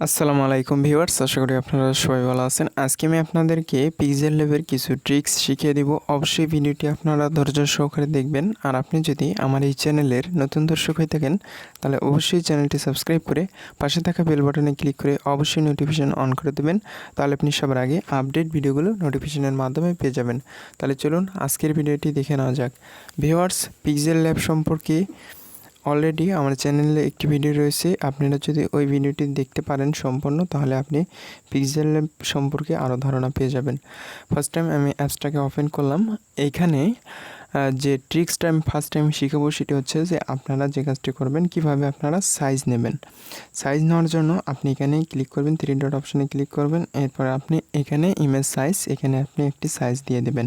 আসসালামু আলাইকুম ভিউয়ার্স, আশা করি আপনারা সবাই ভালো আছেন। আজকে আমি আপনাদেরকে পিক্সেল ল্যাবের কিছু ট্রিক্স শিখিয়ে দেব। অবশ্যই ভিডিওটি আপনারা ধৈর্য সহকারে দেখবেন। আর আপনি যদি আমার এই চ্যানেলের নতুন দর্শক হয়ে থাকেন তাহলে অবশ্যই চ্যানেলটি সাবস্ক্রাইব করে পাশে থাকা বেল বাটনে ক্লিক করে অবশ্যই নোটিফিকেশন অন করে দেবেন। তাহলে আপনি সবার আগে আপডেট ভিডিওগুলো নোটিফিকেশনের মাধ্যমে পেয়ে যাবেন। তাহলে চলুন আজকের ভিডিওটি দেখে নেওয়া যাক। ভিউয়ার্স, পিক্সেল ল্যাব সম্পর্কে অলরেডি আমার চ্যানেলে একটি ভিডিও রয়েছে। আপনারা যদি ওই ভিডিওটি দেখতে পারেন সম্পূর্ণ, তাহলে আপনি পিক্সেল ল্যাব সম্পর্কে আরও ধারণা পেয়ে যাবেন। ফার্স্ট টাইম আমি অ্যাপসটাকে ওপেন করলাম। এইখানে যে ট্রিক্সটা আমি ফার্স্ট টাইম শিখাবো সেটি হচ্ছে যে আপনারা যে কাজটি করবেন, কিভাবে আপনারা সাইজ নেবেন। সাইজ নেওয়ার জন্য আপনি এখানে ক্লিক করবেন, 3 ডট অপশানে ক্লিক করবেন। এরপর আপনি এখানে ইমেজ সাইজ, এখানে আপনি একটি সাইজ দিয়ে দেবেন।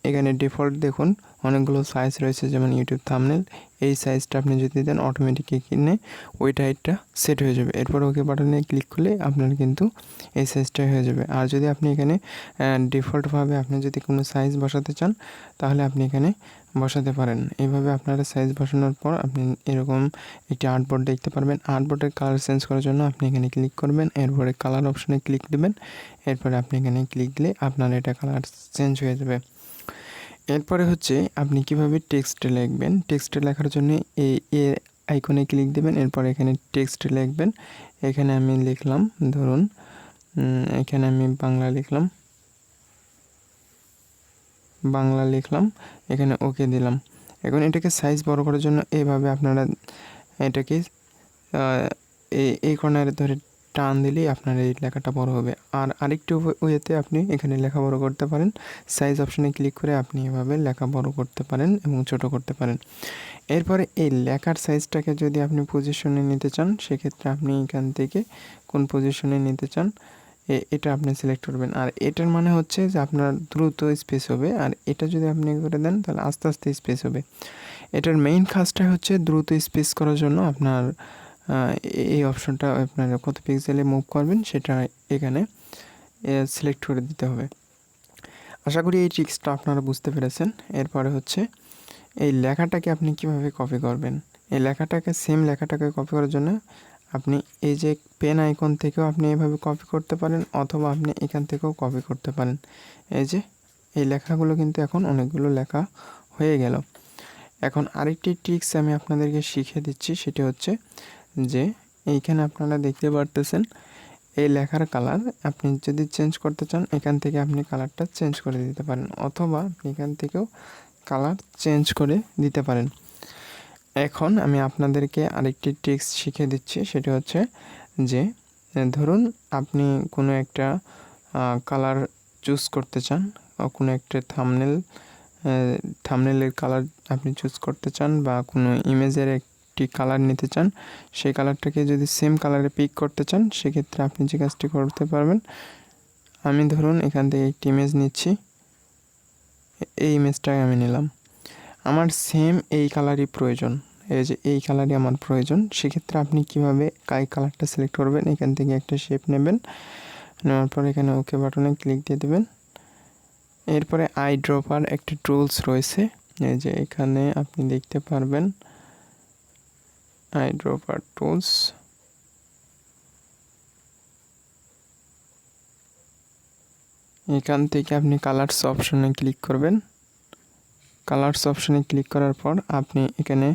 এখানে ডিফল্ট দেখুন অনেকগুলো সাইজ রয়েছে, যেমন ইউটিউব থাম্বনেল। এই সাইজটা আপনি যদি দেন অটোমেটিক এখানে ওই টাইপটা সেট হয়ে যাবে। এরপর ওকে বাটনে ক্লিক করলে আপনার কিন্তু এই সাইজটাই হয়ে যাবে। আর যদি আপনি এখানে ডিফল্টভাবে আপনি যদি কোনো সাইজ বসাতে চান তাহলে আপনি এখানে বসাতে পারেন। এইভাবে আপনারা সাইজ বসানোর পর আপনি এরকম একটি আর্টবোর্ড দেখতে পারবেন। আর্টবোর্ডের কালার চেঞ্জ করার জন্য আপনি এখানে ক্লিক করবেন, এরপরে কালার অপশনে ক্লিক দেবেন। এরপরে আপনি এখানে ক্লিক দিলে আপনার এটা কালার চেঞ্জ হয়ে যাবে। এরপরে হচ্ছে আপনি কিভাবে টেক্সটে লিখবেন। টেক্সটে লেখার জন্য এই আইকনে ক্লিক দেবেন। এরপর এখানে টেক্সটে লিখবেন। এখানে আমি লিখলাম, ধরুন এখানে আমি বাংলা লিখলাম, এখানে ওকে দিলাম। এখন এটাকে সাইজ বড় করার জন্য এইভাবে আপনারা এটাকে এই কর্নারে ধরে টান দিলেই আপনার এই লেখাটা বড় হবে। আর আরেকটু ওয়েতে আপনি এখানে লেখা বড় করতে পারেন। সাইজ অপশনে ক্লিক করে আপনি এভাবে লেখা বড় করতে পারেন এবং ছোট করতে পারেন। এরপরে এই লেখার সাইজটাকে যদি আপনি পজিশনে নিতে চান, সেক্ষেত্রে আপনি এখান থেকে কোন পজিশনে নিতে চান এটা আপনি সিলেক্ট করবেন। আর এটার মানে হচ্ছে যে আপনার দ্রুত স্পেস হবে, আর এটা যদি আপনি করে দেন তাহলে আস্তে আস্তে স্পেস হবে। এটার মেইন কাজটা হচ্ছে দ্রুত স্পেস করার জন্য আপনার এই অপশনটা আপনার কত পিক্সেলে মুভ করবেন সেটা এখানে সিলেক্ট করে দিতে হবে। আশা করি এই ট্রিক্সটা আপনারা বুঝতে পেরেছেন। এরপরে হচ্ছে এই লেখাটাকে আপনি কিভাবে কপি করবেন। এই সেম লেখাটাকে কপি করার জন্য আপনি এই যে পেন আইকন থেকেও আপনি এভাবে কপি করতে পারেন, অথবা আপনি এখান থেকেও কপি করতে পারেন। এই যে এই লেখাগুলো কিন্তু এখন অনেকগুলো লেখা হয়ে গেল। এখন আরেকটি ট্রিক্স আমি আপনাদেরকে শিখিয়ে দিচ্ছি, সেটি হচ্ছে যে এইখানে আপনারা দেখতে পারতেছেন এই লেখার কালার আপনি যদি চেঞ্জ করতে চান, এখান থেকে আপনি কালারটা চেঞ্জ করে দিতে পারেন, অথবা আপনি এখান থেকেও কালার চেঞ্জ করে দিতে পারেন। এখন আমি আপনাদেরকে আরেকটি ট্রিক্স শিখিয়ে দিচ্ছি, সেটি হচ্ছে যে ধরুন আপনি কোনো একটা কালার চুজ করতে চান, কোনো একটা থাম্বনেলের কালার আপনি চুজ করতে চান, বা কোনো ইমেজের একটি কালার নিতে চান। সেই কালারটাকে যদি সেম কালারে পিক করতে চান, সেক্ষেত্রে আপনি যে কাজটি করতে পারবেন, আমি ধরুন এখান থেকে একটি ইমেজ নিচ্ছি, এই ইমেজটাকে আমি নিলাম। আমার সেম এই কালারই প্রয়োজন, এই যে এই কালারই আমার প্রয়োজন। সেক্ষেত্রে আপনি কিভাবে কালারটা সিলেক্ট করবেন, এখান থেকে একটা শেপ নেবেন, নেওয়ার পর এখানে ওকে বাটনে ক্লিক দিয়ে দেবেন। এরপরে আই ড্রপার একটা টুলস রয়েছে, এই যে এখানে আপনি দেখতে পারবেন আই ড্রপার টুলস। এখান থেকে আপনি কালারস অপশনে ক্লিক করবেন। কালারস অপশনে ক্লিক করার পর আপনি এখানে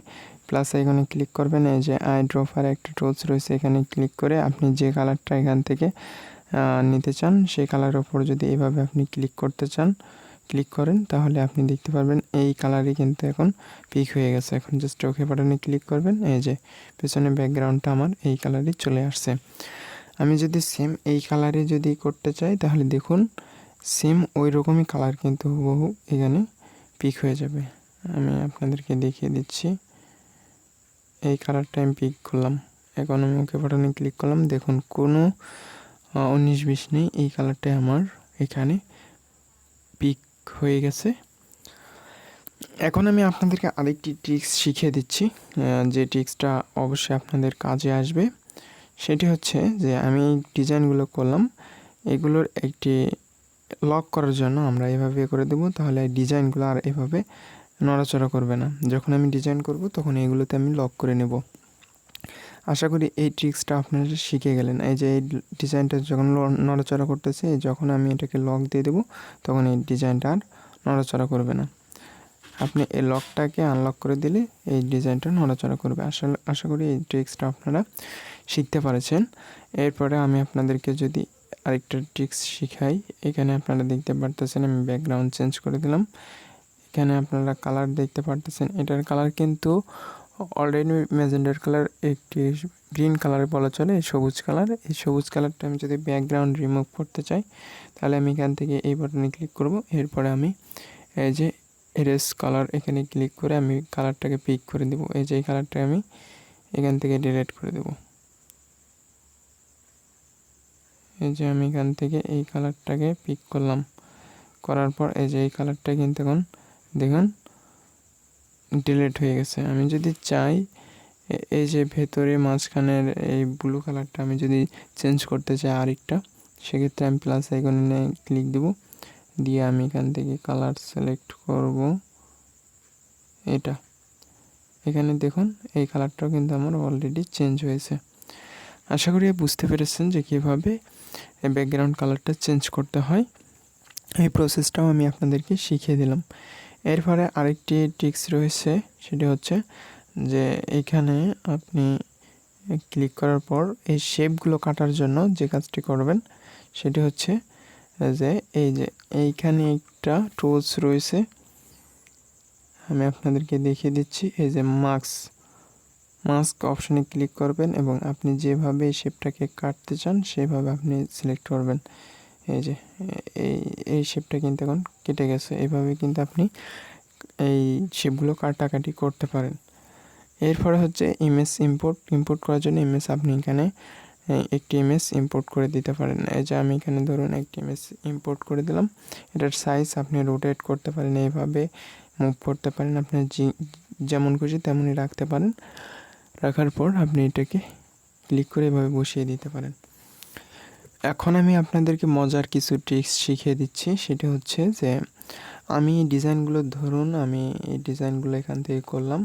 প্লাস আইকনে ক্লিক করবেন। এই যে আই ড্রপার একটা টুলস রয়েছে, এখানে ক্লিক করে আপনি যে কালারটা এখান থেকে নিতে চান সেই কালারের ওপর যদি এভাবে আপনি ক্লিক করেন, তাহলে আপনি দেখতে পারবেন এই কালারই কিন্তু এখন পিক হয়ে গেছে। এখন জাস্ট ওকে বাটনে ক্লিক করবেন, এই যে পেছনে ব্যাকগ্রাউন্ডটা আমার এই কালারই চলে আসছে। আমি যদি সেম এই কালারে যদি করতে চাই, তাহলে দেখুন সেম ওই রকমই কালার কিন্তু হুবহু এখানে পিক হয়ে যাবে। আমি আপনাদেরকে দেখিয়ে দিচ্ছি, এই কালারটা আমি পিক করলাম। এখন আমি ওকে বাটনে ক্লিক করলাম, দেখুন কোনো 19-20 নেই, এই কালারটাই আমার এখানে পিক হয়ে গেছে। এখন আমি আপনাদেরকে আরেকটি ট্রিক্স শিখিয়ে দিচ্ছি, যে ট্রিক্সটা অবশ্যই আপনাদের কাজে আসবে। সেটি হচ্ছে যে আমি এই ডিজাইনগুলো করলাম, এগুলোর একটি লক করার জন্য আমরা এভাবে করে দেবো, তাহলে এই ডিজাইনগুলো আর এভাবে নড়াচড়া করবে না। যখন আমি ডিজাইন করব তখন এগুলোতে আমি লক করে নেব। আশা করি এই ট্রিক্সটা আপনারা শিখে গেলেন। এই যে এই ডিজাইনটা যখন নড়াচড়া করতেছে, যখন আমি এটাকে লক দিয়ে দেবো তখন এই ডিজাইনটা আর নড়াচড়া করবে না। আপনি এই লকটাকে আনলক করে দিলে এই ডিজাইনটা নড়াচড়া করবে। আশা করি এই ট্রিক্সটা আপনারা শিখতে পারছেন। এরপরে আমি আপনাদেরকে যদি আরেকটা ট্রিক্স শিখাই, এখানে আপনারা দেখতে পারতেছেন আমি ব্যাকগ্রাউন্ড চেঞ্জ করে দিলাম। এখানে আপনারা কালার দেখতে পারতেছেন, এটার কালার কিন্তু অলরেডি ম্যাজেন্ডার কালার, একটি গ্রিন কালার বলা চলে, সবুজ কালার। এই সবুজ কালারটা আমি যদি ব্যাকগ্রাউন্ড রিমুভ করতে চাই তাহলে আমি এখান থেকে এই বাটনে ক্লিক করব। এরপরে আমি এই যে এরেস কালার এখানে ক্লিক করে আমি কালারটাকে পিক করে দেব। এই যে এই কালারটা আমি এখান থেকে ডিলিট করে দেব। এই যে আমি এখান থেকে এই কালারটাকে পিক করলাম, করার পর এই যে এই কালারটা কিন্তু এখন দেখুন ডিলিট হয়ে গেছে। আমি যদি চাই এই যে ভেতরে মাঝখানের এই ব্লু কালারটা আমি যদি চেঞ্জ করতে চাই আরেকটা, সেক্ষেত্রে আমি প্লাস আইকনে ক্লিক দেব, দিয়ে আমি এখান থেকে কালার সিলেক্ট করব এটা। এখানে দেখুন এই কালারটাও কিন্তু আমার অলরেডি চেঞ্জ হয়েছে। আশা করি বুঝতে পেরেছেন যে কীভাবে ব্যাকগ্রাউন্ড কালারটা চেঞ্জ করতে হয়। এই প্রসেসটাও আমি আপনাদেরকে শিখিয়ে দিলাম। এরপরে আরেকটি ট্রিক্স রয়েছে, সেটি হচ্ছে যে এখানে আপনি ক্লিক করার পর এই শেপগুলো কাটার জন্য যে কাজটি করবেন সেটি হচ্ছে যে এইখানে একটা টুলস রয়েছে, আমি আপনাদেরকে দেখিয়ে দিচ্ছি। এই যে মাস্ক অপশানে ক্লিক করবেন এবং আপনি যেভাবে এই শেপটাকে কাটতে চান সেভাবে আপনি সিলেক্ট করবেন। এই যে এই শেপটা কিন্তু এখন কেটে গেছে। এইভাবে কিন্তু আপনি এই শেপগুলো কাটাকাটি করতে পারেন। এরপরে হচ্ছে ইমেজ ইম্পোর্ট করার জন্য ইমেজ আপনি এখানে একটি ইমেজ ইম্পোর্ট করে দিতে পারেন। এই যে আমি এখানে ধরুন একটি ইমেজ ইম্পোর্ট করে দিলাম। এটার সাইজ আপনি রোটেট করতে পারেন, এইভাবে মুভ করতে পারেন, আপনি যেমন খুশি তেমনই রাখতে পারেন। রাখার পর আপনি এটাকে ক্লিক করে এভাবে বসিয়ে দিতে পারেন। এখন আমি আপনাদেরকে মজার কিছু ট্রিক্স শিখিয়ে দিচ্ছি। সেটি হচ্ছে যে আমি ডিজাইনগুলো ধরুন আমি এই ডিজাইনগুলো এখান থেকে করলাম,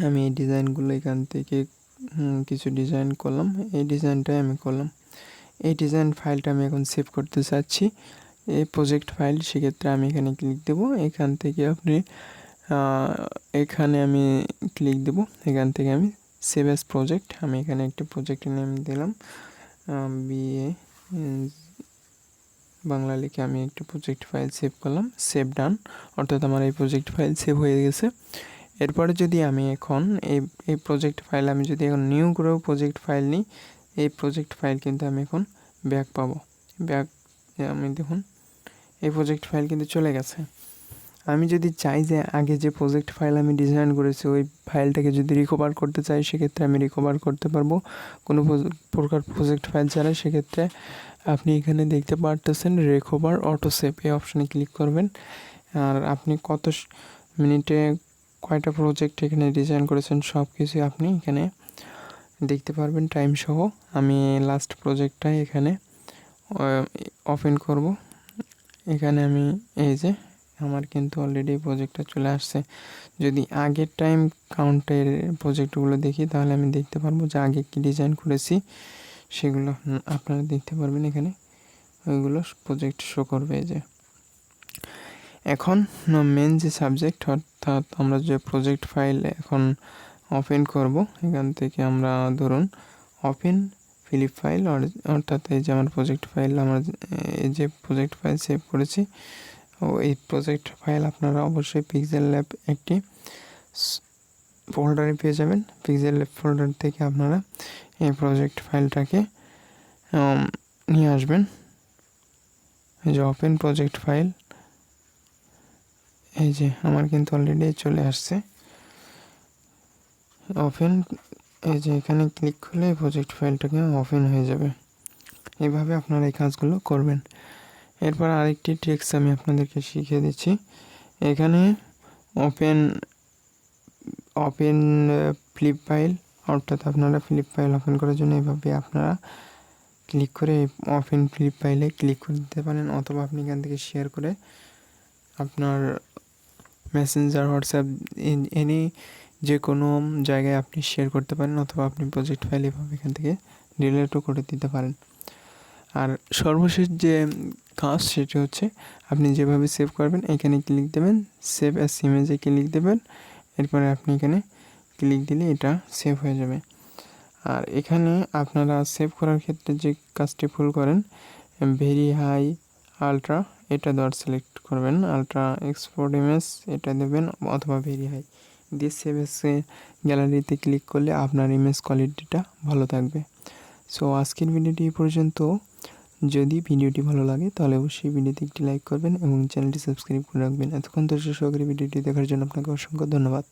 আমি এই ডিজাইনগুলো এখান থেকে কিছু ডিজাইন করলাম, এই ডিজাইনটাই আমি করলাম। এই ডিজাইন ফাইলটা আমি এখন সেভ করতে চাচ্ছি, এই প্রজেক্ট ফাইল। সেক্ষেত্রে আমি এখানে ক্লিক দেব, এখান থেকে আপনি এখানে আমি ক্লিক দেব, এখান থেকে আমি সেভ অ্যাজ প্রজেক্ট, আমি এখানে একটা প্রজেক্টের নেম দিলাম বিএ বাংলা লিখে আমি একটা প্রজেক্ট ফাইল সেভ করলাম। সেভ ডান, অর্থাৎ আমার এই প্রজেক্ট ফাইল সেভ হয়ে গেছে। এরপরে যদি আমি এখন এই প্রজেক্ট ফাইল আমি যদি এখন নিউ করেও প্রজেক্ট ফাইল নিই, এই প্রজেক্ট ফাইল কিন্তু আমি এখন ব্যাক পাবো। ব্যাক আমি দেখুন এই প্রজেক্ট ফাইল কিন্তু চলে গেছে। আমি যদি চাই যে আগে যে প্রজেক্ট ফাইল আমি ডিজাইন করেছি ওই ফাইলটাকে যদি রিকভার করতে চাই, সেক্ষেত্রে আমি রিকভার করতে পারবো কোনো প্রকার প্রজেক্ট ফাইল ছাড়া। সেক্ষেত্রে আপনি এখানে দেখতে পারতেছেন রিকভার অটো সেভ, এই অপশানে ক্লিক করবেন। আর আপনি কত মিনিটে কয়টা প্রজেক্ট এখানে ডিজাইন করেছেন সব কিছু আপনি এখানে দেখতে পারবেন টাইম সহ। আমি লাস্ট প্রজেক্টটা এখানে ওপেন করব। এখানে আমি এই যে আমার কিন্তু অলরেডি প্রজেক্টটা চলে আসছে। যদি আগের টাইম কাউন্টের প্রজেক্টগুলো দেখি তাহলে আমি দেখতে পারবো যে আগে কি ডিজাইন করেছি সেগুলো আপনারা দেখতে পারবেন। এখানে ওইগুলো প্রজেক্ট শো করবে। যে এখন মেন যে সাবজেক্ট, অর্থাৎ আমরা যে প্রজেক্ট ফাইল এখন ওপেন করব, এখান থেকে আমরা ধরুন ওপেন ফিলিপ ফাইল, অর্থাৎ এই যে আমার প্রজেক্ট ফাইল, আমরা এই যে প্রজেক্ট ফাইল সেভ করেছি এই প্রজেক্ট ফাইল আপনারা অবশ্যই pixellab একটি ফোল্ডারে পেয়ে যাবেন। pixellab ফোল্ডার থেকে আপনারা এই প্রজেক্ট ফাইলটাকে নিয়ে আসবেন। এই যে ওপেন প্রজেক্ট ফাইল, এই যে আমার কিন্তু অলরেডি চলে আসছে ওপেন। এই যে এখানে ক্লিক করলে প্রজেক্ট ফাইলটাকে ওপেন হয়ে যাবে। এইভাবে আপনারা এই কাজগুলো করবেন। এরপর আরেকটি ট্রিক্স আমি আপনাদেরকে শিখিয়ে দিচ্ছি। এখানে ওপেন ফ্লিপ ফাইল, অর্থাৎ আপনারা ফ্লিপ ফাইল ওপেন করার জন্য এইভাবে আপনারা ক্লিক করে ওপেন ফ্লিপ ফাইলে ক্লিক করে দিতে পারেন, অথবা আপনি এখান থেকে শেয়ার করে আপনার মেসেঞ্জার, হোয়াটসঅ্যাপ, এনি যে কোনো জায়গায় আপনি শেয়ার করতে পারেন, অথবা আপনি প্রজেক্ট ফাইল এভাবে এখান থেকে ডিলিটও করে দিতে পারেন। আর সর্বশেষ যে কাজ সেটি হচ্ছে আপনি যেভাবে সেভ করবেন এখানে ক্লিক দেবেন, সেভ অ্যাজ ইমেজে ক্লিক দেবেন, এরপরে আপনি এখানে ক্লিক দিলে এটা সেভ হয়ে যাবে। আর এখানে আপনারা সেভ করার ক্ষেত্রে যে কাজটি ভুল করেন, ভেরি হাই আলট্রা এটা দেওয়ার সিলেক্ট করবেন, আলট্রা এক্সপোর্ট ইমেজ এটা দেবেন, অথবা ভেরি হাই দিয়ে সেভ এসে গ্যালারিতে ক্লিক করলে আপনার ইমেজ কোয়ালিটিটা ভালো থাকবে। সো আজকের ভিডিওটি এই পর্যন্ত। যদি ভিডিওটি ভালো লাগে তাহলে অবশ্যই ভিডিওতে একটি লাইক করবেন এবং চ্যানেলটি সাবস্ক্রাইব করে রাখবেন। এতক্ষণ ধৈর্য সহকারে ভিডিওটি দেখার জন্য আপনাকে অসংখ্য ধন্যবাদ।